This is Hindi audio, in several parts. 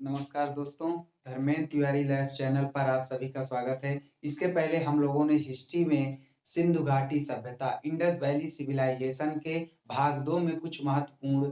नमस्कार दोस्तों, धर्मेंद्र तिवारी लैब चैनल पर आप सभी का स्वागत है। इसके पहले हम लोगों ने हिस्ट्री में सिंधु घाटी सभ्यता इंडस वैली सिविलाइजेशन के भाग 2 में कुछ महत्वपूर्ण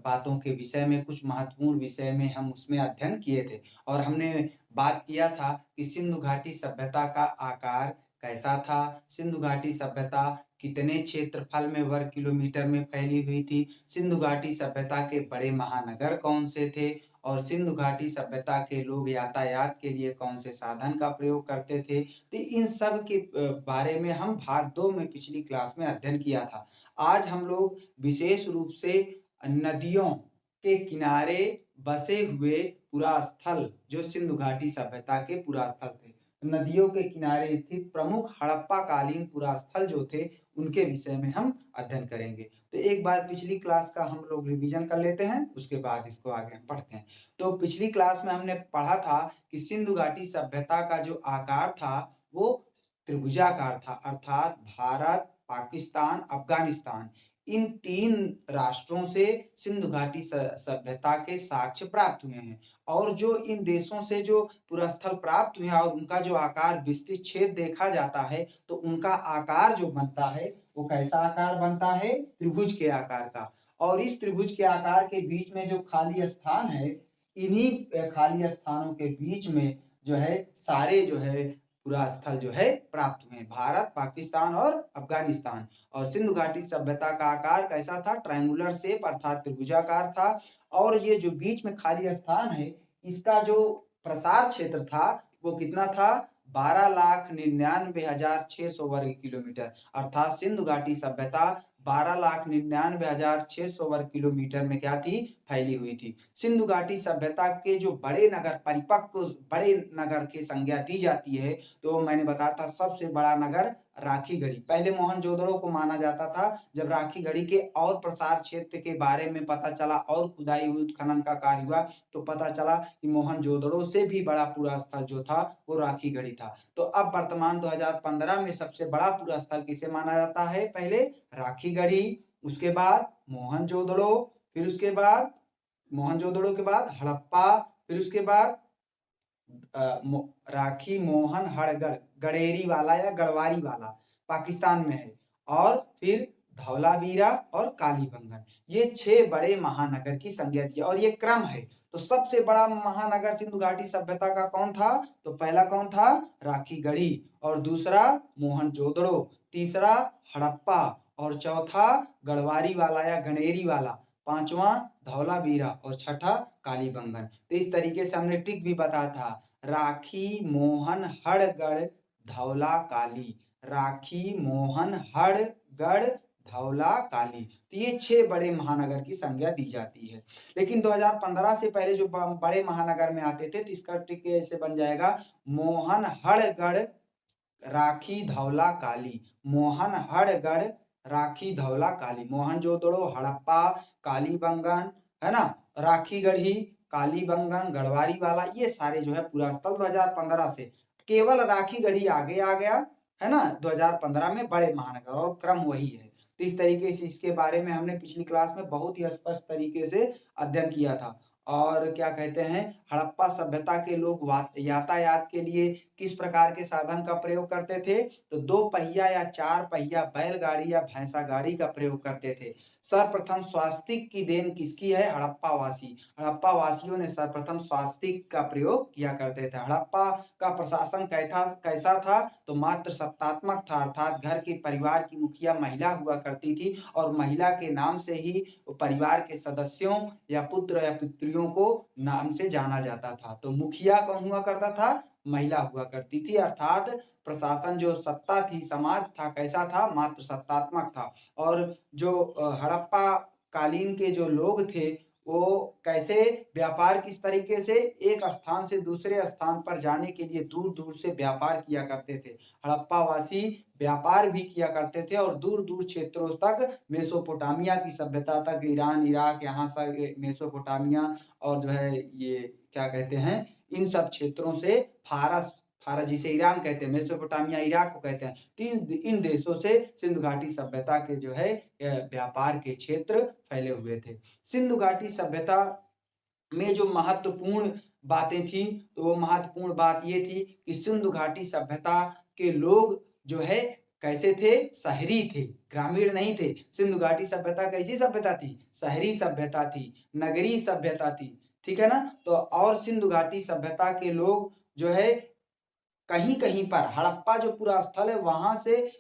बातों के विषय में कुछ महत्वपूर्ण विषय में हम उसमें अध्ययन किए थे और हमने बात किया था कि सिंधु घाटी सभ्यता का आकार कैसा था, सिंधु घाटी सभ्यता कितने क्षेत्रफल में वर्ग किलोमीटर में फैली हुई थी, सिंधु घाटी सभ्यता के बड़े महानगर कौन से थे और सिंधु घाटी सभ्यता के लोग यातायात के लिए कौन से साधन का प्रयोग करते थे। तो इन सब के बारे में हम भाग 2 में पिछली क्लास में अध्ययन किया था। आज हम लोग विशेष रूप से नदियों के किनारे बसे हुए पुरास्थल जो सिंधु घाटी सभ्यता के पुरास्थल थे, नदियों के किनारे स्थित प्रमुख हड़प्पा कालीन पुरास्थल जो थे उनके विषय में हम अध्ययन करेंगे। तो एक बार पिछली क्लास का हम लोग रिवीजन कर लेते हैं, उसके बाद इसको आगे हम पढ़ते हैं। तो पिछली क्लास में हमने पढ़ा था कि सिंधु घाटी सभ्यता का जो आकार था वो त्रिभुजाकार था, अर्थात भारत, पाकिस्तान, अफगानिस्तान इन 3 राष्ट्रों से सिंधु घाटी सभ्यता के साक्ष्य प्राप्त हुए हैं। और जो इन देशों से जो पुरास्थल प्राप्त हुए हैं और उनका जो आकार विस्तृत क्षेत्र देखा जाता है, तो उनका आकार जो बनता है वो कैसा आकार बनता है? त्रिभुज के आकार का। और इस त्रिभुज के आकार के बीच में जो खाली स्थान है, इन्हीं खाली स्थानों के बीच में जो है सारे जो है पुरास्थल जो है प्राप्त हुए हैं, भारत, पाकिस्तान और अफगानिस्तान। और सिंधु घाटी सभ्यता का आकार कैसा था? ट्रायंगुलर शेप अर्थात त्रिभुजाकार था। और ये जो बीच में खाली स्थान है, इसका जो प्रसार क्षेत्र था वो कितना था? 12,99,600 वर्ग किलोमीटर, अर्थात सिंधु घाटी सभ्यता 12,99,600 वर्ग किलोमीटर में क्या थी? फैली हुई थी। सिंधु घाटी सभ्यता के जो बड़े नगर, परिपक्व बड़े नगर की संज्ञा दी जाती है, तो मैंने बताया था सबसे बड़ा नगर राखीगढ़ी। पहले मोहनजोदड़ो को माना जाता था, जब राखीगढ़ी के और प्रसार क्षेत्र के बारे में पता चला और खुदाई हुई, उत्खनन का कार्य हुआ, तो पता चला कि मोहनजोदड़ो से भी बड़ा पुरास्थल जो था वो राखीगढ़ी था। तो अब वर्तमान 2015 में सबसे बड़ा पुरास्थल किसे माना जाता है? पहले राखीगढ़ी, उसके बाद मोहनजोदड़ो, फिर उसके बाद मोहनजोदड़ो के बाद हड़प्पा, फिर उसके बाद राखी, मोहन, हड़गड़, गडेरी वाला या गढ़वारी वाला पाकिस्तान में है, और फिर धौलावीरा और कालीबंगन। ये 6 बड़े महानगर की संज्ञा दी और ये क्रम है। तो सबसे बड़ा महानगर सिंधु घाटी सभ्यता का कौन था? तो पहला कौन था? राखीगढ़ी, और दूसरा मोहनजोदड़ो, तीसरा हड़प्पा, और चौथा गढ़वारी वाला या गणेरी वाला, पांचवा धौलावीरा और छठा कालीबंगन। तो इस तरीके से हमने ट्रिक भी बताया था, राखी, मोहन, हड़गड़, धौला, काली। राखी, मोहन, हड़गड़, धौला, काली। तो ये 6 बड़े महानगर की संज्ञा दी जाती है। लेकिन 2015 से पहले जो बड़े महानगर में आते थे, तो इसका ट्रिक ऐसे बन जाएगा, मोहन, हड़गड़, राखी, धौला, काली। मोहन, हड़गड़, राखी, धौला, काली। मोहनजोदड़ो, हड़प्पा, कालीबंगन, है ना, राखीगढ़ी, कालीबंगन, गढ़वारी वाला, ये सारे जो है पुरास्थल 2015 से। केवल राखीगढ़ी आगे आ गया, है ना, 2015 में बड़े महानगर, और क्रम वही है। तो इस तरीके से इसके बारे में हमने पिछली क्लास में बहुत ही स्पष्ट तरीके से अध्ययन किया था। और क्या कहते हैं, हड़प्पा सभ्यता के लोग यातायात के लिए किस प्रकार के साधन का प्रयोग करते थे? तो 2 पहिया या 4 पहिया बैलगाड़ी या भैंसा गाड़ी का प्रयोग करते थे। सर्वप्रथम स्वास्तिक की देन किसकी है? हड़प्पा वासी। हड़प्पा वासियों ने सर्वप्रथम स्वास्तिक का प्रयोग किया करते थे। हड़प्पा का प्रशासन कैसा था? तो मात्र सत्तात्मक था, अर्थात घर के परिवार की मुखिया महिला हुआ करती थी और महिला के नाम से ही परिवार के सदस्यों या पुत्र या पुत्रियों को नाम से जाना जाता था। तो मुखिया कौन हुआ करता था? महिला हुआ करती थी, अर्थात प्रशासन जो सत्ता थी, समाज था, कैसा था? मात्र सत्तात्मक था। और जो हड़प्पा कालीन के जो लोग थे, वो कैसे व्यापार किस तरीके से? एक स्थान से दूसरे स्थान पर जाने के लिए दूर-दूर से व्यापार किया करते थे। हड़प्पा वासी व्यापार भी किया करते थे और दूर-दूर क्षेत्रों तक, मेसोपोटामिया की सभ्यता तक, ईरान, इराक, यहाँ से मेसोपोटामिया, और जो है ये क्या कहते हैं, इन सब क्षेत्रों से फारस, फारस जिसे ईरान कहते हैं, मेसोपोटामिया इराक को कहते हैं, तो इन देशों से सिंधु घाटी सभ्यता के जो है व्यापार के क्षेत्र फैले हुए थे। सिंधु घाटी सभ्यता में जो महत्वपूर्ण बातें थी, तो वो महत्वपूर्ण बात ये थी कि सिंधु घाटी सभ्यता के लोग जो है कैसे थे? शहरी थे, ग्रामीण नहीं थे। सिंधु घाटी सभ्यता कैसी सभ्यता थी? शहरी सभ्यता थी, नगरीय सभ्यता थी, ठीक है ना? तो और सिंधु घाटी सभ्यता के लोग जो है कहीं-कहीं पर हड़प्पा जो पूरा स्थल है वहाँ से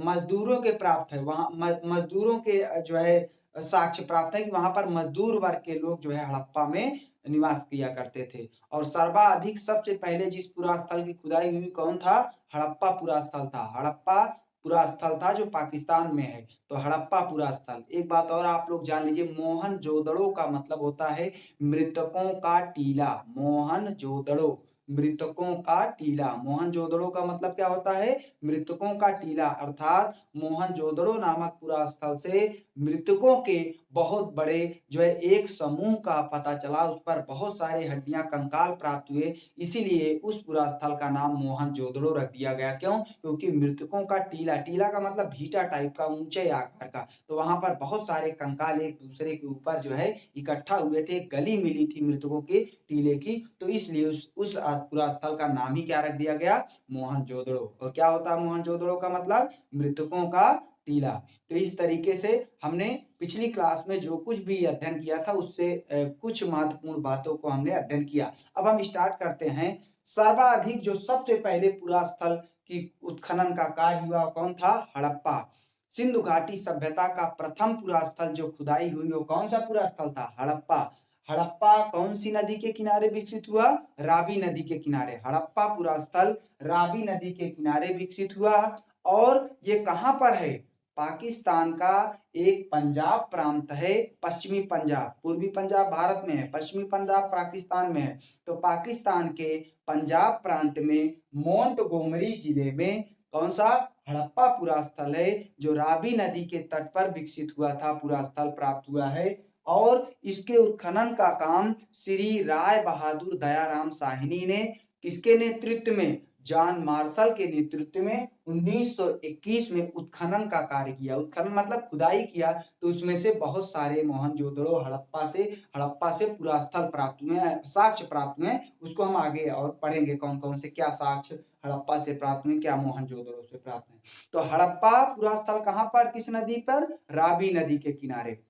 मज़दूरों के प्राप्त है, वहाँ मज़दूरों के जो है साक्ष्य प्राप्त है कि वहाँ पर मज़दूर वर्ग के लोग जो है हड़प्पा में निवास किया करते थे। और सर्वाधिक सबसे पहले जिस पुरा स्थल की खुदाई हुई कौन था? हड़प्पा पुरा स्थल था। हड़प्पा पुरा स्थल था जो पाकिस्तान में है, तो हड़प्पा पुरा स्थल। एक बात और आप लोग जान लीजिए, मोहनजोदड़ो का मतलब होता है मृतकों का टीला। मोहनजोदड़ो, मृतकों का टीला। मोहनजोदड़ो का मतलब क्या होता है? मृतकों का टीला, अर्थात मोहनजोदड़ो नामक पुरा स्थल से मृतकों के बहुत बड़े जो है एक समूह का पता चला, उस पर बहुत सारे हड्डियां कंकाल प्राप्त हुए, इसीलिए उस पुरा स्थल का नाम मोहनजोदड़ो रख दिया गया। क्यों? क्योंकि मृतकों का टीला, टीला का मतलब भीटा टाइप का, ऊंचे आकार का, तो वहां पर बहुत सारे कंकाल एक दूसरे के ऊपर जो है इकट्ठा हुए थे, गली मिली थी मृतकों के टीले की, तो इसलिए उस पुरा स्थल का नाम ही क्या रख दिया गया? मोहनजोदड़ो। और क्या होता है मोहनजोदड़ो का मतलब? मृतकों का टीला। तो इस तरीके से हमने पिछली क्लास में जो कुछ भी अध्ययन किया था उससे कुछ महत्वपूर्ण बातों को हमने अध्ययन किया। अब हम स्टार्ट करते हैं। सर्वाधिक जो सबसे पहले पुरा स्थल की उत्खनन का कार्य हुआ कौन था? हड़प्पा। सिंधु घाटी सभ्यता का प्रथम पुरा स्थल जो खुदाई हुई वो कौन सा पुरा स्थल था? हड़प्पा। हड़प्पा कौन सी नदी के किनारे विकसित हुआ? रावी नदी के किनारे। हड़प्पा पुरा स्थल रावी नदी के किनारे विकसित हुआ। और ये कहां पर है? पाकिस्तान का एक पंजाब प्रांत है, पश्चिमी पंजाब। पूर्वी पंजाब भारत में है, पश्चिमी पंजाब पाकिस्तान में है। तो पाकिस्तान के पंजाब प्रांत में मोंटगोमरी जिले में कौन सा? हड़प्पा पुरा स्थल है, जो रावी नदी के तट पर विकसित हुआ था, पुरा स्थल प्राप्त हुआ है। और इसके उत्खनन का काम श्री राय बहादुर दयाराम साहनी ने किसके नेतृत्व में? जॉन मार्शल के नेतृत्व में 1921 में उत्खनन का कार्य किया। उत्खनन मतलब खुदाई किया, तो उसमें से बहुत सारे मोहनजोदड़ो हड़प्पा से पुरा स्थल प्राप्त हुए हैं, साक्ष्य प्राप्त हुए हैं। उसको हम आगे और पढ़ेंगे कौन कौन से क्या साक्ष्य हड़प्पा से प्राप्त हुए, क्या मोहनजोदड़ो से प्राप्त हुए। तो हड़प्पा पुरा स्थल कहां पर, किस नदी पर? रावी नदी के किनारे।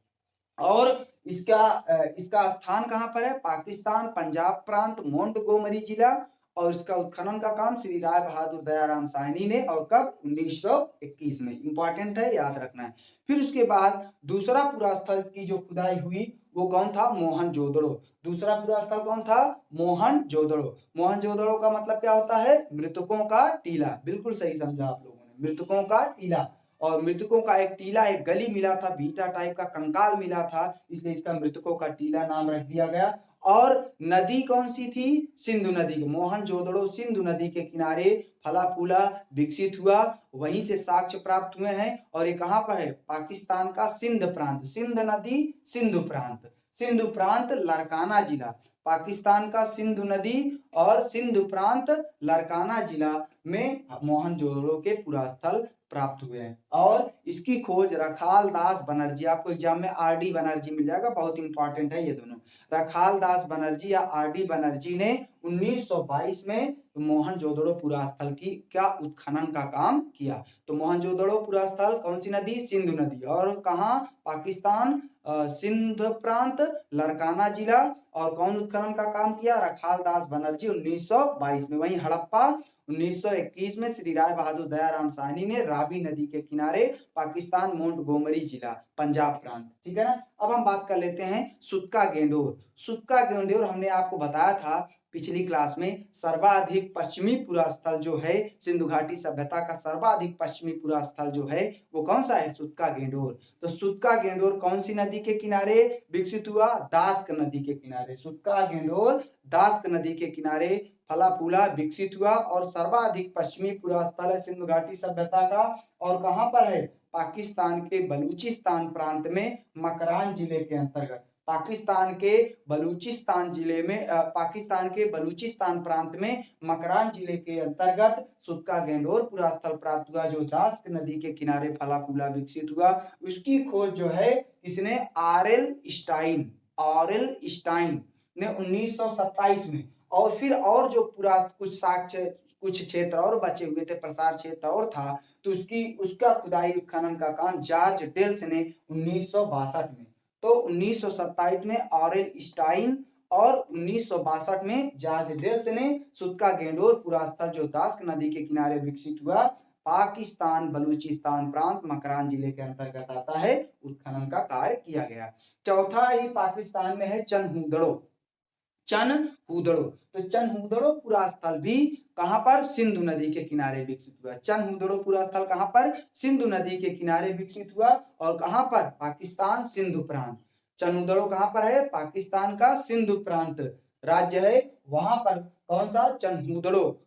और इसका स्थान कहां पर है? पाकिस्तान पंजाब प्रांत, मोंटगोमरी जिला। और इसका उत्खनन का काम श्री राय बहादुर दयाराम साहनी ने, और कब? 1921 में। इंपॉर्टेंट है, याद रखना है। फिर उसके बाद दूसरा पुरा स्थल की जो खुदाई हुई वो कौन था? मोहनजोदड़ो। दूसरा पुरा स्थल कौन था? मोहनजोदड़ो। मोहनजोदड़ो का मतलब क्या होता है? मृतकों का टीला। बिल्कुल सही समझा आप लोगों ने, मृतकों का टीला। और मृतकों का एक टीला, एक गली मिला था, भीटा टाइप का कंकाल मिला था, इसलिए इसका मृतकों का टीला नाम रख दिया गया। और नदी कौन सी थी? सिंधु नदी। मोहनजोदड़ो सिंधु नदी के किनारे फला फूला विकसित हुआ, वहीं से साक्ष्य प्राप्त हुए हैं। और ये कहां पर है? पाकिस्तान का सिंध प्रांत, सिंध नदी सिंधु प्रांत, सिंधु प्रांत लारकाना जिला। पाकिस्तान का सिंधु नदी और सिंधु प्रांत लारकाना जिला में मोहनजोदड़ो के पुरा स्थल प्राप्त हुए हैं। और इसकी खोज रखाल दास बनर्जी, आपको एग्जाम में आरडी बनर्जी मिल जाएगा, बहुत इंपॉर्टेंट है ये दोनों। रखाल दास बनर्जी या आरडी बनर्जी ने 1922 में मोहनजोदड़ो पुरा स्थल की क्या उत्खनन का काम किया। तो मोहनजोदड़ो पुरा स्थल कौन सी नदी? सिंधु नदी। और कहां? पाकिस्तान सिंध प्रांत लारकाना जिला। और कौन उत्खनन का काम किया? रखाल दास बनर्जी 1922 में। वहीं हड़प्पा 1921 में श्री राय बहादुर दयाराम साहनी ने रावी नदी के किनारे, पाकिस्तान मोंटगोमरी जिला, पंजाब प्रांत। ठीक है ना? अब हम बात कर लेते हैं सुत्का गेंडोर। सुत्का गेंडोर हमने आपको बताया था पिछली क्लास में, सर्वाधिक पश्चिमी पुरा स्थल जो है सिंधु घाटी सभ्यता का, सर्वाधिक पश्चिमी पुरा स्थल जो है वो कौन सा है? सुत्का गेंडोर। तो सुत्का गेंडोर कौन सी नदी के किनारे विकसित हुआ? दास्क नदी के किनारे। सुत्का गेंडोर दास्क नदी के किनारे फला फूला विकसित हुआ। और सर्वाधिक पश्चिमी पुरा स्थल है सिंधु घाटी सभ्यता का, और कहां पर है? पाकिस्तान के बलूचिस्तान प्रांत में, मकरान जिले के अंतर्गत। पाकिस्तान के बलूचिस्तान जिले में, पाकिस्तान के बलूचिस्तान प्रांत में मकरान जिले के अंतर्गत सुत्का गेंडोर पुरा स्थल प्राप्त हुआ, जो दास्क नदी के किनारे फला फूला विकसित हुआ। उसकी खोज जो है किसने? आरएल स्टाइन ने 1927 में, और फिर और जो पूरा कुछ साक्ष्य कुछ क्षेत्र और बचे हुए थे, प्रसार क्षेत्र और था, तो उसका खुदाई उत्खनन का काम जॉर्ज डेल्स ने 1962 में, तो 1927 में ऑरेल स्टाइन और 1962 में जॉर्ज डेल्स ने सुत्का गेंडोर पुरास्थल जो दास्क नदी के किनारे विकसित हुआ पाकिस्तान बलूचिस्तान प्रांत मकरान जिले के अंतर्गत आता है, उत्खनन का कार्य किया गया। चौथा ही पाकिस्तान में है चनहूदड़ो। चनहूदड़ो, तो चनहूदड़ो पुरास्थल भी कहां पर? सिंधु नदी के किनारे विकसित हुआ। चनहूदड़ो पुरास्थल कहां पर? सिंधु नदी के किनारे विकसित हुआ, और कहां पर? पाकिस्तान सिंधु प्रांत। चनहूदड़ो कहां पर है? पाकिस्तान का सिंधु प्रांत राज्य है, वहां पर कौन सा? चनहूदड़ो।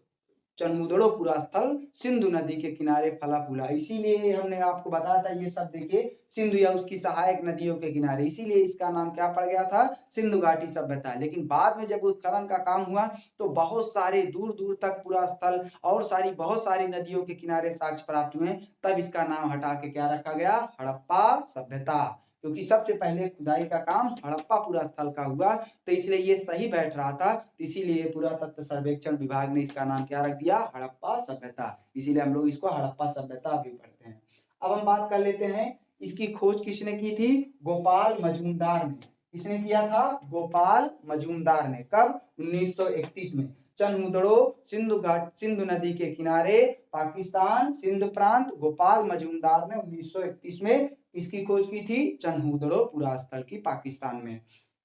चनहूदड़ो पुरास्थल सिंधु नदी के किनारे फला फूला, इसीलिए हमने आपको बताया था ये सब देखिए सिंधु या उसकी सहायक नदियों के किनारे, इसीलिए इसका नाम क्या पड़ गया था? सिंधु घाटी सभ्यता। लेकिन बाद में जब उत्खनन का काम हुआ तो बहुत सारे दूर दूर तक पुरास्थल और बहुत सारी नदियों के किनारे साक्ष्य प्राप्त हुए, तब इसका नाम हटा के क्या रखा गया? हड़प्पा सभ्यता, क्योंकि सबसे पहले खुदाई का काम हड़प्पा पुरास्थल का हुआ, तो इसलिए ये सही बैठ रहा था, इसीलिए पुरातत्व सर्वेक्षण विभाग ने इसका नाम क्या रख दिया? हड़प्पा सभ्यता। इसीलिए हम लोग इसको हड़प्पा सभ्यता भी पढ़ते हैं। अब हम बात कर लेते हैं इसकी खोज किसने की थी? गोपाल मजूमदार ने। किसने किया था? गोपाल मजूमदार ने। कब? 1931 में। चनहूदड़ो सिंधु नदी के किनारे पाकिस्तान सिंध प्रांत, गोपाल मजूमदार ने 1931 में इसकी खोज की थी, चनहूदड़ो पुरास्थल की, पाकिस्तान में।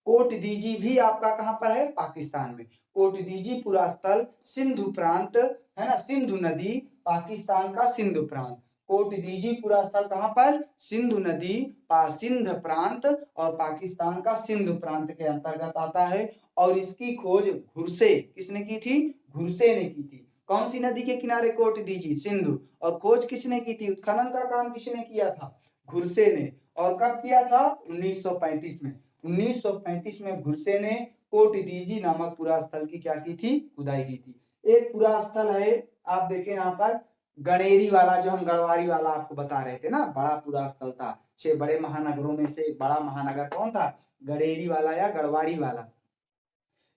कोटदीजी भी आपका कहां पर है? पाकिस्तान में। कोटदीजी पुरास्थल सिंधु प्रांत है ना, सिंधु नदी, पाकिस्तान का सिंधु प्रांत। कोटदीजी पुरास्थल कहां पर? सिंधु नदी, सिंध प्रांत और पाकिस्तान का सिंधु प्रांत के अंतर्गत आता है, और इसकी खोज घुरसे किसने की थी? घुरसे ने की थी। कौन सी नदी के किनारे कोटदीजी? सिंधु। और खोज किसने की थी? उत्खनन का काम किसने किया था? घुरसे ने। और कब किया था? 1935 में। 1935 में घुरसे ने कोटदीजी नामक पुरास्थल की क्या की थी? खुदाई की थी। एक पुरास्थल है, आप देखें यहाँ पर गणेरी वाला, जो हम गढ़वारी वाला आपको बता रहे थे ना, बड़ा पुरास्थल था। 6 बड़े महानगरों में से बड़ा महानगर कौन था? गणेरी वाला या गढ़वारी वाला।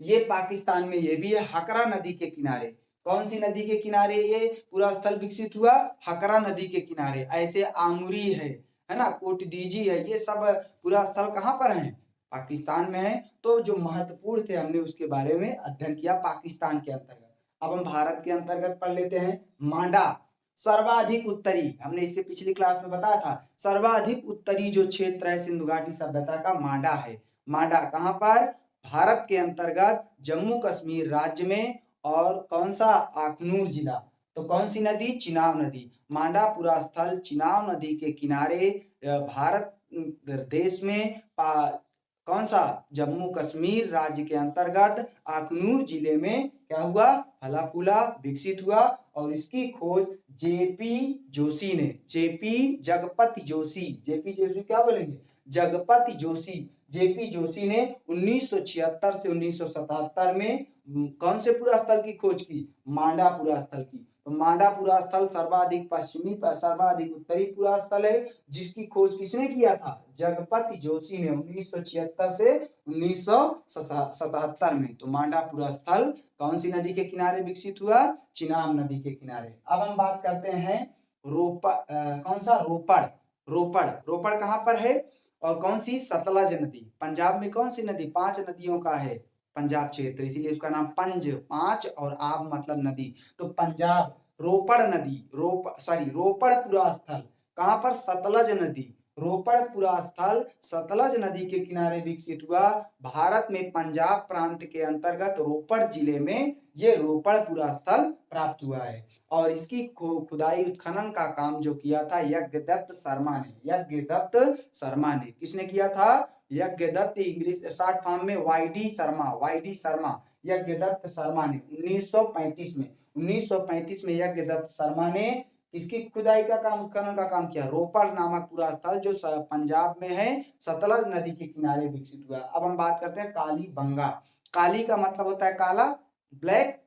ये पाकिस्तान में ये भी है, हकरा नदी के किनारे। कौन सी नदी के किनारे ये पुरास्थल विकसित हुआ? हकरा नदी के किनारे। ऐसे आमुरी है ना, कोटदीजी है, ये सब पुरास्थल कहां पर हैं? पाकिस्तान में है। तो जो महत्वपूर्ण थे हमने उसके बारे में अध्ययन किया पाकिस्तान के अंतर्गत। अब हम भारत के अंतर्गत पढ़ लेते हैं। मांडा सर्वाधिक उत्तरी, हमने इससे पिछली क्लास में बताया था, सर्वाधिक उत्तरी जो क्षेत्र है सिंधु घाटी सभ्यता का, मांडा है। मांडा कहां पर? भारत के अंतर्गत जम्मू कश्मीर राज्य में, और कौन सा? अखनूर जिला। तो कौन सी नदी? चिनाब नदी। मांडा पुरास्थल चिनाब नदी के किनारे भारत देश में कौन सा? जम्मू कश्मीर राज्य के अंतर्गत अखनूर जिले में क्या हुआ? फला फूला, विकसित हुआ, और इसकी खोज जेपी जोशी ने, जेपी जगपति जोशी, जेपी जोशी क्या बोलेंगे? जगपति जोशी, जेपी जोशी ने 1976 से 1977 में कौन से पुरास्थल की खोज की? मांडा पुरास्थल की। तो मांडा पुरास्थल सर्वाधिक पश्चिमी सर्वाधिक उत्तरी पुरास्थल है, जिसकी खोज किसने किया था? जगपति जोशी ने 1976 से 1977 में। तो मांडा पुरास्थल कौन सी नदी के किनारे विकसित हुआ? चिनाब नदी के किनारे। अब हम बात करते हैं कौन सा? रोपड़। रोपड़, रोपड़ कहां पर है? और कौन सी? सतलज नदी। पंजाब में कौन सी नदी? 5 नदियों का है पंजाब क्षेत्र, इसीलिए उसका नाम पंज, 5 और आब मतलब नदी। तो पंजाब रोपड़ नदी, रोपड़ पुरास्थल कहां पर? सतलज नदी। रोपड़ पुरास्थल सतलज नदी के किनारे विकसित हुआ, भारत में पंजाब प्रांत के अंतर्गत रोपड़ जिले में ये रोपड़ पुरास्थल प्राप्त हुआ है। और इसकी खुदाई उत्खनन का काम जो किया था यज्ञदत्त शर्मा ने। यज्ञदत्त शर्मा ने किसने किया था? यज्ञदत्त, इंग्लिश शॉर्ट फॉर्म में वाईडी शर्मा, यज्ञदत्त शर्मा ने 1935 में। 1935 में यज्ञदत्त शर्मा ने किसकी खुदाई का काम, उत्खनन का काम किया? रोपड़ नामक पुरास्थल जो पंजाब में है, सतलज नदी के किनारे विकसित हुआ। अब हम बात करते हैं कालीबंगा। काली का मतलब होता है काला, ब्लैक,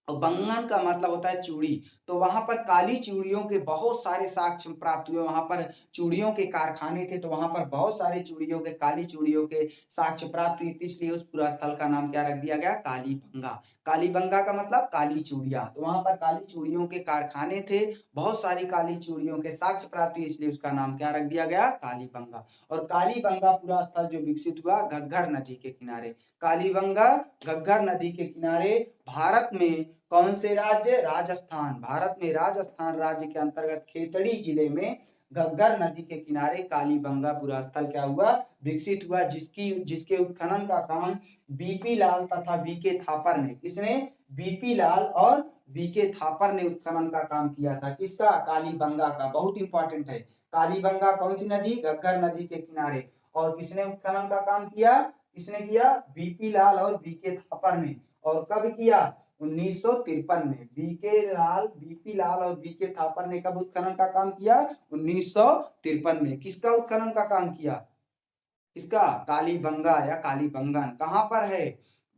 और बंगन का मतलब होता है चूड़ी। तो वहां पर काली चूड़ियों के बहुत सारे साक्ष्य प्राप्त हुए। वहां पर चूड़ियों के कारखाने थे, तो वहां पर बहुत सारे चूड़ियों के, काली चूड़ियों के साक्ष्य प्राप्त हुए, इसलिए उस पूरा स्थल का नाम क्या रख दिया गया? कालीबंगा। कालीबंगा का मतलब काली चूड़ियां। तो वहां पर काली चूड़ियों के कारखाने थे, बहुत सारी काली चूड़ियों के साक्ष्य प्राप्त हुए, इसलिए उसका नाम क्या रख दिया गया? कालीबंगा। और कालीबंगा पूरा स्थल जो विकसित हुआ घग्गर नदी के किनारे। कालीबंगा घग्गर नदी के किनारे भारत में कौन से राज्य? राजस्थान। भारत में राजस्थान राज्य के अंतर्गत खेतड़ी जिले में घग्गर नदी के किनारे कालीबंगा पूरा स्थल क्या हुआ? विकसित हुआ, जिसके उत्खनन का काम बीपी लाल तथा बीके थापर ने, किसने? बीपी लाल और बीके थापर ने उत्खनन का काम किया था। किसका? कालीबंगा का। बहुत इंपॉर्टेंट है। कालीबंगा कौन सी नदी? घग्गर नदी के किनारे। और किसने उत्खनन का काम किया? किसने किया? बीपी लाल और बीके थापर ने। और कब किया? 1953 में। बीपी लाल और बीके थापर ने कब उत्खनन का काम किया? 1953 में। किसका उत्खनन का काम किया? इसका कालीबंगा या कालीबंगन। कहां पर है?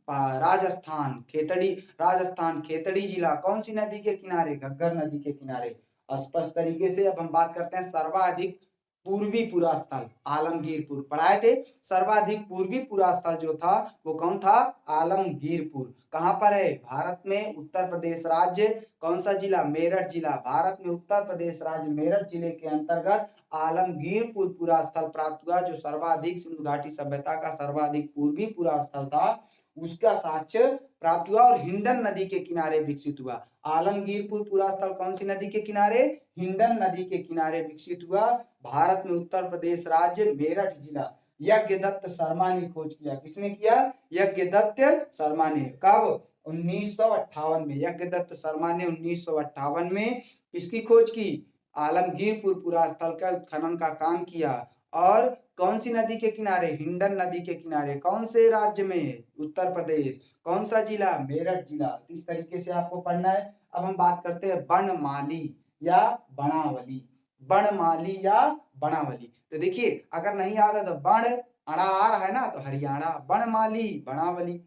राजस्थान खेतड़ी। राजस्थान खेतड़ी जिला कौन सी नदी के किनारे? घग्गर नदी के किनारे। स्पष्ट तरीके से अब हम बात करते हैं सर्वाधिक पूर्वी पूरा स्थल आलमगीरपुर। पढ़ाए थे। सर्वाधिक पूर्वी पूरा स्थल जो था वो कौन था? आलमगीरपुर। कहां पर है? भारत में उत्तर प्रदेश राज्य। कौन सा जिला? मेरठ जिला। भारत में उत्तर प्रदेश राज्य मेरठ जिले के अंतर्गत आलमगीरपुर पूरा स्थल प्राप्त हुआ, जो सर्वाधिक सिंधु घाटी सभ्यता का सर्वाधिक पूर्वी पूरा स्थल था, उसका साक्ष्य प्राप्त हुआ और हिंडन नदी के किनारे विकसित हुआ। आलमगीरपुर पूरा स्थल कौन सी नदी के किनारे? हिंडन नदी के किनारे विकसित हुआ। भारत में उत्तर प्रदेश राज्य मेरठ जिला। यज्ञदत्त शर्मा ने खोज किया। किसने किया? यज्ञदत्त शर्मा ने। कब? 1958 में। यज्ञदत्त शर्मा ने 1958 में किसकी खोज की? आलमगीरपुर पूरा स्थल का उत्खनन का काम किया। और कौन सी नदी के किनारे? हिंडन नदी के किनारे। कौन से राज्य में? उत्तर प्रदेश। कौन सा जिला? मेरठ जिला। इस तरीके से आपको पढ़ना है। अब हम बात करते हैं बनमाली या बनावली। बनमाली या बनावली। तो देखिए, अगर नहीं याद है तो बन अड़ा आ रहा है ना, तो हरियाणा। बनमाली बनावली।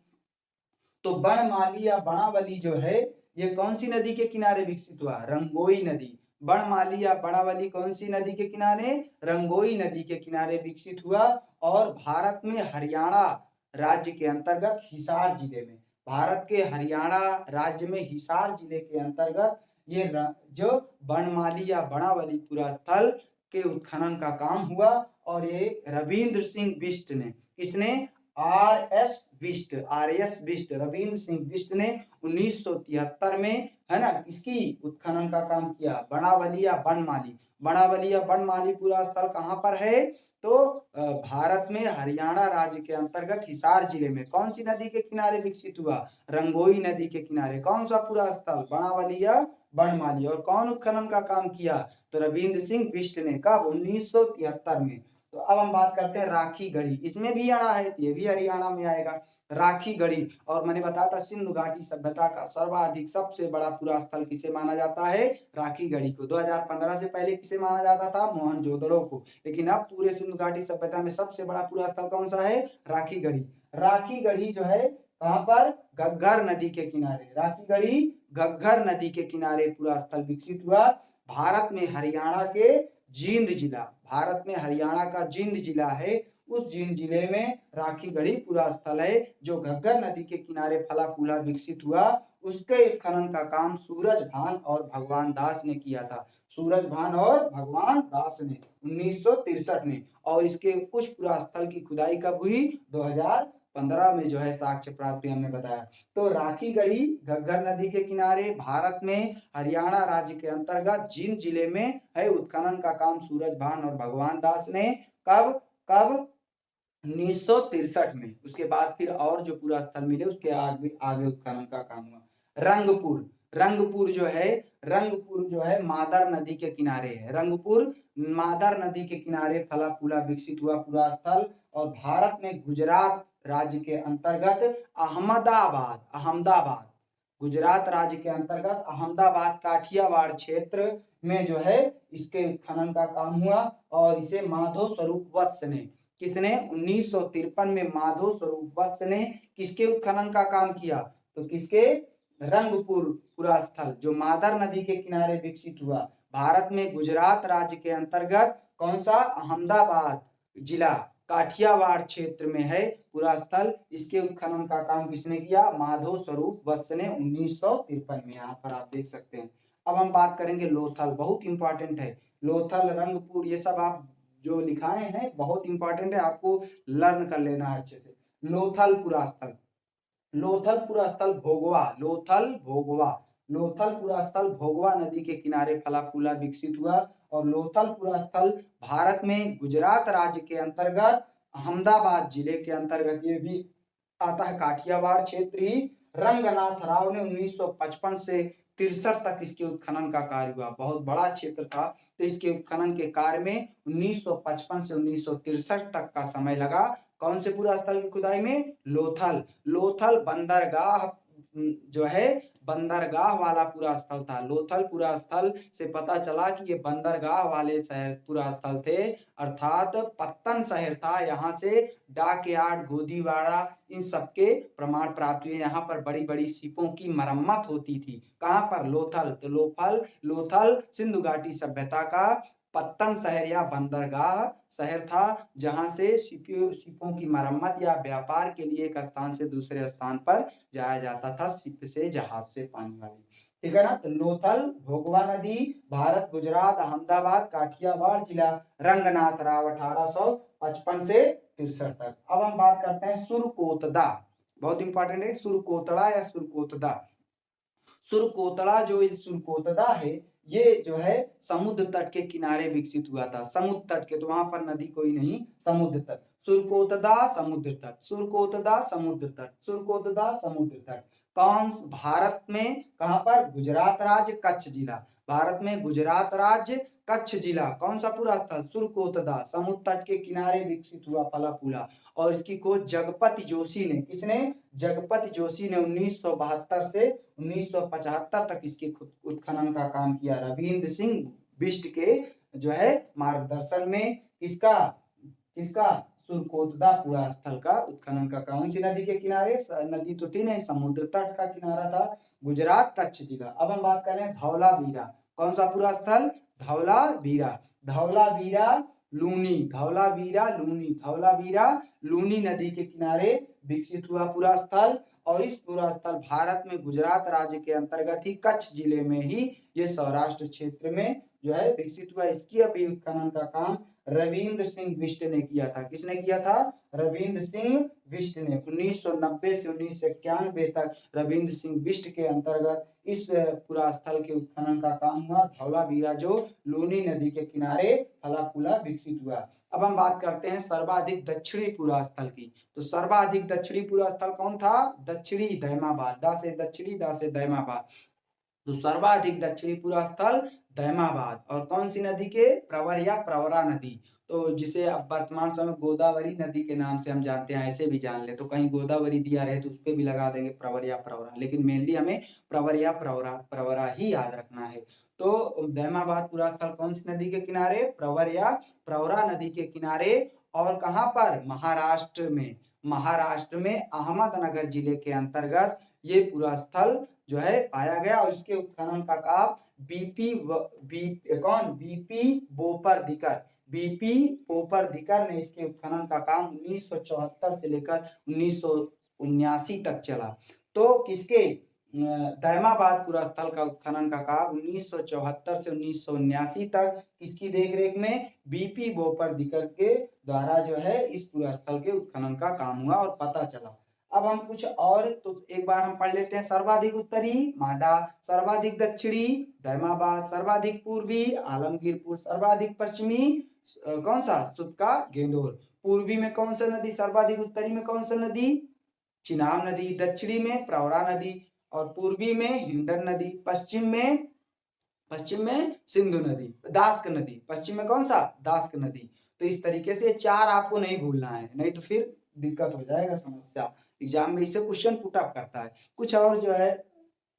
तो बनमाली या बनावली जो है ये कौन सी नदी के किनारे विकसित हुआ? रंगोई नदी। बनमाली या बनावली कौन सी नदी के किनारे? रंगोई नदी के किनारे विकसित हुआ। और भारत में हरियाणा राज्य के अंतर्गत हिसार जिले में, भारत के हरियाणा राज्य में हिसार जिले के अंतर्गत ये जो बनमाली या बनावली पूरा स्थल के उत्खनन का काम हुआ। और ये रविंद्र सिंह बिष्ट ने, किसने? आर.एस. बिष्ट, रविंद्र सिंह बिष्ट ने 1973 में, है ना, इसकी उत्खनन का काम किया। बनावली या बनमाली। बनावली या बनमाली पूरा स्थल कहां पर है? तो भारत में हरियाणा राज्य के अंतर्गत हिसार जिले में। कौन सी नदी के किनारे विकसित हुआ? रंगोई नदी के किनारे। कौन सा पूरा स्थल? बनावली या बनमाली। और कौन उत्खनन का काम किया? तो रविंद्र सिंह बिष्ट ने। कब? 1973 में। तो अब हम बात करते हैं राखी गढ़ी। इसमें भी अड़ा है, ये भी हरियाणा में आएगा। राखी गढ़ी। और मैंने बताया था सिंधु घाटी सभ्यता का सर्वाधिक सबसे बड़ा पूरा स्थल किसे माना जाता है? राखी गढ़ी को। 2015 से पहले किसे माना जाता था? मोहनजोदड़ो को। लेकिन अब पूरे सिंधु घाटी सभ्यता में सबसे बड़ा पूरा स्थल कौन सा है? राखी गढ़ी। राखी गढ़ी जो है कहां पर? घग्गर नदी के किनारे। राखी गढ़ी घग्गर नदी के किनारे पूरा स्थल विकसित हुआ। भारत में हरियाणा के जींद जिला, भारत में हरियाणा का जींद जिला है, उस जींद जिले में राखी गढ़ी पूरा स्थल है, जो घग्गर नदी के किनारे फला फूला विकसित हुआ। उसके खनन का काम सूरज भान और भगवान दास ने किया था। सूरज भान और भगवान दास ने 1963 में। और इसके कुछ पूरा स्थल की खुदाई कब हुई? 2015 में जो है साक्ष्य प्राप्ति हमने बताया। तो राखी गढ़ी घग्गर नदी के किनारे भारत में हरियाणा राज्य के अंतर्गत जींद जिले में है। उत्खनन का काम सूरज भान और भगवान दास ने कब कब 1963 में। उसके बाद फिर और जो पूरा स्थल मिले उसके आगे आगे उत्खनन का काम हुआ। रंगपुर। रंगपुर जो है मादर नदी के किनारे है। रंगपुर मादर नदी के किनारे फला फूला विकसित हुआ पूरा स्थल। और भारत में गुजरात राज्य के अंतर्गत अहमदाबाद गुजरात राज्य के अंतर्गत अहमदाबाद काठियावाड़ क्षेत्र में जो है इसके खनन का काम हुआ। और इसे माधव स्वरूप वत्स ने, किसने? 1953 में माधव स्वरूप वत्स ने किसके उत्खनन का काम किया? तो किसके? रंगपुर पूरा स्थल जो मादर नदी के किनारे विकसित हुआ, भारत में गुजरात राज्य के अंतर्गत कौन सा, अहमदाबाद जिला काठियावाड़ क्षेत्र में है पूरा स्थल। इसके उत्खनन का काम किसने किया, माधव स्वरूप वत्स ने 1953 में। यहाँ पर आप देख सकते हैं। अब हम बात करेंगे लोथल, बहुत इंपॉर्टेंट है लोथल, रंगपुर, ये सब आप जो लिखाए हैं बहुत इंपॉर्टेंट है, आपको लर्न कर लेना है अच्छे से। लोथल पूरा स्थल, लोथल पूरा स्थल भोगवा, लोथल भोगवा, लोथल पूरा स्थल भोगवा नदी के किनारे फला फूला विकसित हुआ। और लोथल पूरा स्थल भारत में गुजरात राज्य के अंतर्गत अहमदाबाद जिले के अंतर्गत ये भी आता है, काठियावाड़ क्षेत्र ही। रंगनाथ राव ने 1955 से 63 तक इसके उत्खनन का कार्य हुआ, बहुत बड़ा क्षेत्र था, तो इसके उत्खनन के कार्य में 1955 से 1963 तक का समय लगा। कौन से पूरा स्थल की खुदाई में, लोथल, लोथल बंदरगाह जो है बंदरगाह वाला पूरा स्थल था। लोथल पूरा स्थल से पता चला कि ये बंदरगाह वाले शहर पूरा स्थल थे, अर्थात पत्तन शहर था। यहाँ से डाक यार्ड, गोदीवाड़ा, इन सबके प्रमाण प्राप्त हुए। यहाँ पर बड़ी बड़ी शिपों की मरम्मत होती थी। कहाँ पर, लोथल। तो लोथल सिंधु घाटी सभ्यता का पत्तन शहर या बंदरगाह शहर था, जहां से शिपों की मरम्मत या व्यापार के लिए एक स्थान से दूसरे स्थान पर जाया जाता था, शिप से, जहाज से, पानी वाली। ठीक है ना। तो लोथल, भोगवा नदी, भारत गुजरात अहमदाबाद काठियावाड़ जिला, रंगनाथ राव 1855 से 63 तक। अब हम बात करते हैं सुरकोतदा, बहुत इंपॉर्टेंट है, सुरकोतड़ा या सुरकोतदा। सुरकोतड़ा जो सुरकोतदा है ये जो है समुद्र तट के किनारे विकसित हुआ था, समुद्र तट के, तो वहां पर नदी कोई नहीं, समुद्र तट। सुरकोतदा समुद्र तट, सुरकोतदा समुद्र तट, सुरकोतदा समुद्र तट। कौन, भारत में कहां पर, गुजरात राज्य कच्छ जिला, भारत में गुजरात राज्य कच्छ जिला, कौन सा पूरा स्थल, सुरकोतदा, समुद्र तट के किनारे विकसित हुआ, फला फूला। और इसकी खोज जगपति जोशी ने, किसने, जगपति जोशी ने 1972 से 1975 तक इसके उत्खनन का काम किया, रविंद्र सिंह बिष्ट के जो है मार्गदर्शन में। किसका, किसका, सुरकोतदा पूरा स्थल का उत्खनन का काम। कौन सी नदी के किनारे, नदी तो तीन है, समुद्र तट का किनारा था, गुजरात कच्छ जिला। अब हम बात करें धौलावीरा, कौन सा पूरा स्थल, धौलावीरा, धौलावीरा लूनी, धौलावीरा लूनी, धौलावीरा लूनी नदी के किनारे विकसित हुआ पूरा स्थल। और इस पूरा स्थल भारत में गुजरात राज्य के अंतर्गत ही कच्छ जिले में ही ये सौराष्ट्र क्षेत्र में जो है विकसित हुआ। इसकी अभी उत्खनन का काम रविंद्र सिंह बिष्ट ने किया था। किसने किया था, रविंद्र सिंह बिष्ट ने। 1990 से 1991 तक रविंद्र सिंह बिष्ट के अंतर्गत इस पूरा स्थल के उत्खनन का काम हुआ, धौलावीरा जो लूनी नदी के किनारे फला फूला विकसित हुआ। अब हम बात करते हैं सर्वाधिक दक्षिणी पूरा स्थल की। तो सर्वाधिक दक्षिणी पूरा स्थल कौन था, दक्षिणी दैमाबाद, दा से दक्षिणी, दा से दैमाबाद। तो सर्वाधिक दक्षिणी पूरा स्थल दैमाबाद। और कौन सी नदी के, प्रवर या प्रवरा नदी, तो जिसे अब वर्तमान समय गोदावरी नदी के नाम से हम जानते हैं, ऐसे भी जान ले, तो कहीं गोदावरी दिया रहे तो उस पर भी लगा देंगे प्रवर या प्रवरा, लेकिन मेनली हमें प्रवर या प्रवरा ही याद रखना है। तो दैमाबाद पूरा स्थल कौन सी नदी के किनारे, प्रवर या प्रवरा नदी के किनारे। और कहां पर, महाराष्ट्र में, महाराष्ट्र में अहमदनगर जिले के अंतर्गत ये पूरा स्थल जो है पाया गया। और इसके उत्खनन का काम बीपी बोपरदिकर, बीपी बोपरदिकर ने इसके उत्खनन का काम 1974 से लेकर 1979 तक चला। तो किसके, दैमाबाद पूरा स्थल का उत्खनन का काम 1974 से 1979 तक किसकी देखरेख में, बीपी बोपरदिकर के द्वारा जो है इस पूरा स्थल के उत्खनन का काम हुआ और पता चला। अब हम कुछ और, तो एक बार हम पढ़ लेते हैं। सर्वाधिक उत्तरी माडा, सर्वाधिक दक्षिणी दैमाबाद, सर्वाधिक पूर्वी आलमगीरपुर, सर्वाधिक पश्चिमी कौन सा, सुतका गेंडोर। पूर्वी में कौन सा नदी, सर्वाधिक उत्तरी में कौन सा नदी, चिनाब नदी, दक्षिणी में प्रवरा नदी, और पूर्वी में हिंडन नदी, पश्चिम में सिंधु नदी, दास्क नदी, पश्चिम में कौन सा, दास्क नदी। तो इस तरीके से चार आपको नहीं भूलना है, नहीं तो फिर दिक्कत हो जाएगा, समस्या एग्जाम में इससे क्वेश्चन पुट अप करता है। कुछ और जो है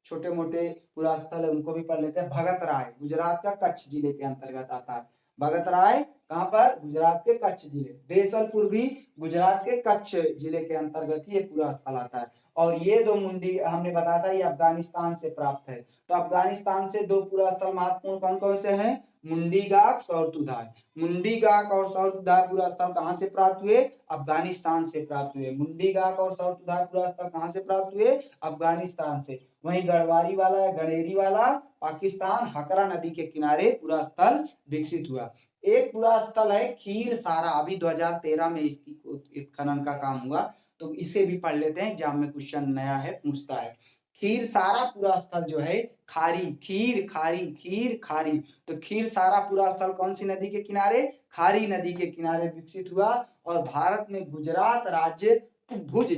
छोटे मोटे पूरा स्थल है उनको भी पढ़ लेते हैं। भगत राय गुजरात का कच्छ जिले के अंतर्गत आता है, भगत राय कहां पर, गुजरात के कच्छ जिले। देसलपुर भी गुजरात के कच्छ जिले के अंतर्गत ही ये पूरा स्थल आता है। और ये 2 मुंडी हमने बताया था ये अफगानिस्तान से प्राप्त है। तो अफगानिस्तान से 2 पुरास्थल महत्वपूर्ण कौन-कौन से हैं? मुंडी गाक, सौरतुधार। मुंडी गाक और सौरतुधार पुरास्थल कहाँ से प्राप्त हुए? अफगानिस्तान से प्राप्त हुए। मुंडी गाक और सौरतुधार पुरास्थल कहाँ से प्राप्त हुए? अफगानिस्तान से। वहीं गढ़वारी वाला या गणेरी वाला पाकिस्तान हकरा नदी के किनारे पुरास्थल विकसित हुआ। एक पुरास्थल है खीरसारा, अभी 2013 में इसकी खनन का काम हुआ, तो इसे भी पढ़ लेते हैं, एग्जाम में क्वेश्चन नया है पूछता है। खीरसारा पुरास्थल जो है खारी, खीर खारी, तो खीरसारा पुरास्थल कौन सी नदी के किनारे? खारी नदी के किनारे विकसित हुआ और भारत में गुजरात राज्य भुज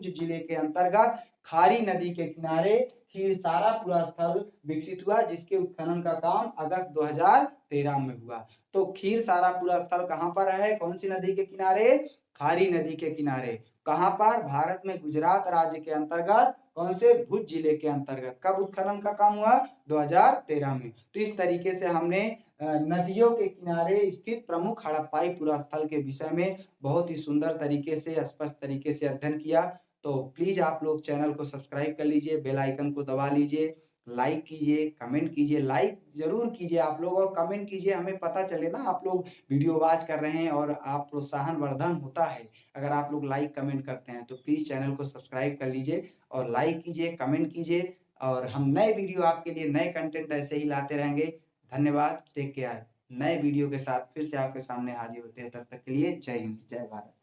जिले के अंतर्गत खारी नदी के किनारे खीरसारा पुरास्थल विकसित हुआ, जिसके उत्खनन का काम अगस्त 2013 में हुआ। तो खीरसारा पुरास्थल कहाँ पर है? कौन सी नदी के किनारे? खारी नदी के किनारे। कहाँ पर? भारत में गुजरात राज्य के अंतर्गत, कौन से? भुज जिले के अंतर्गत। कब उत्खनन का काम हुआ? 2013 में। तो इस तरीके से हमने नदियों के किनारे स्थित प्रमुख हड़प्पाई पुरास्थल के विषय में बहुत ही सुंदर तरीके से, स्पष्ट तरीके से अध्ययन किया। तो प्लीज आप लोग चैनल को सब्सक्राइब कर लीजिए, बेल आइकन को दबा लीजिए, लाइक कीजिए, कमेंट कीजिए। लाइक जरूर कीजिए आप लोग और कमेंट कीजिए, हमें पता चले ना आप लोग वीडियो वॉच कर रहे हैं और आप प्रोत्साहन वर्धन होता है अगर आप लोग लाइक कमेंट करते हैं। तो प्लीज चैनल को सब्सक्राइब कर लीजिए और लाइक कीजिए, कमेंट कीजिए, और हम नए वीडियो आपके लिए, नए कंटेंट ऐसे ही लाते रहेंगे। धन्यवाद, टेक केयर। नए वीडियो के साथ फिर से आपके सामने हाजिर होते हैं, तब तक के लिए जय हिंद, जय भारत।